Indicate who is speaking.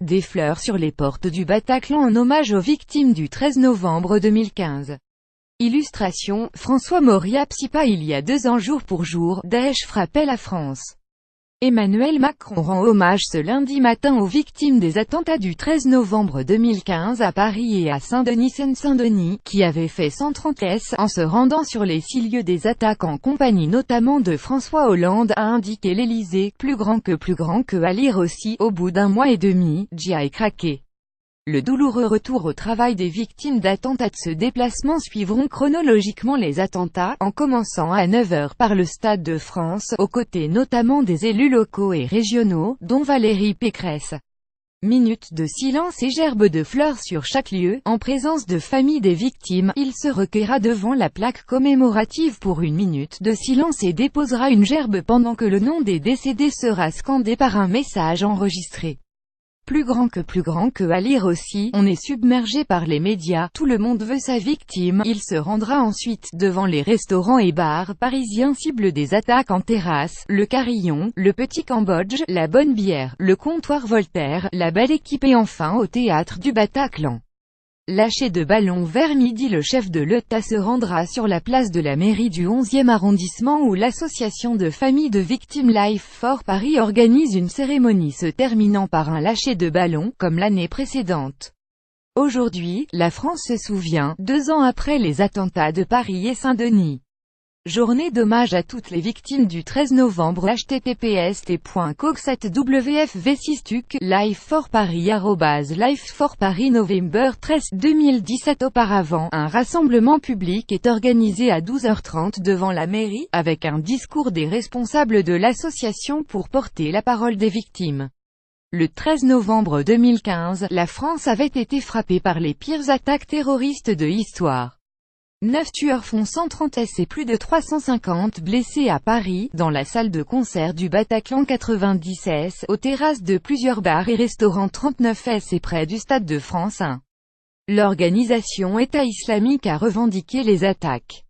Speaker 1: Des fleurs sur les portes du Bataclan en hommage aux victimes du 13 novembre 2015. Illustration, François Moria Psipa. Il y a 2 ans jour pour jour, Daesh frappait la France. Emmanuel Macron rend hommage ce lundi matin aux victimes des attentats du 13 novembre 2015 à Paris et à Saint-Denis-Seine-Saint-Denis, qui avaient fait 130 S en se rendant sur les 6 lieux des attaques en compagnie notamment de François Hollande, a indiqué l'Élysée. Plus grand que, à lire aussi. Au bout d'1 mois et demi, Djia est craqué. Le douloureux retour au travail des victimes d'attentats. De ce déplacement suivront chronologiquement les attentats, en commençant à 9 h par le Stade de France, aux côtés notamment des élus locaux et régionaux, dont Valérie Pécresse. Minutes de silence et gerbes de fleurs sur chaque lieu, en présence de familles des victimes. Il se recueillera devant la plaque commémorative pour 1 minute de silence et déposera une gerbe pendant que le nom des décédés sera scandé par un message enregistré. Plus grand que, à lire aussi. On est submergé par les médias, tout le monde veut sa victime. Il se rendra ensuite devant les restaurants et bars parisiens cibles des attaques en terrasse, le Carillon, le Petit Cambodge, la Bonne Bière, le Comptoir Voltaire, la Belle Équipe et enfin au théâtre du Bataclan. Lâcher de ballons vers midi. Le chef de l'État se rendra sur la place de la mairie du 11e arrondissement où l'association de familles de victimes Life for Paris organise une cérémonie se terminant par un lâcher de ballons, comme l'année précédente. Aujourd'hui, la France se souvient, 2 ans après les attentats de Paris et Saint-Denis. Journée d'hommage à toutes les victimes du 13 novembre. https://t.cogsatwfv6tuc Life for Paris @Life for Paris November 13 2017. Auparavant, un rassemblement public est organisé à 12 h 30 devant la mairie, avec un discours des responsables de l'association pour porter la parole des victimes. Le 13 novembre 2015, la France avait été frappée par les pires attaques terroristes de l'histoire. 9 tueurs font 130 S et plus de 350 blessés à Paris, dans la salle de concert du Bataclan 90 S, aux terrasses de plusieurs bars et restaurants 39 S et près du Stade de France 1. L'organisation État islamique a revendiqué les attaques.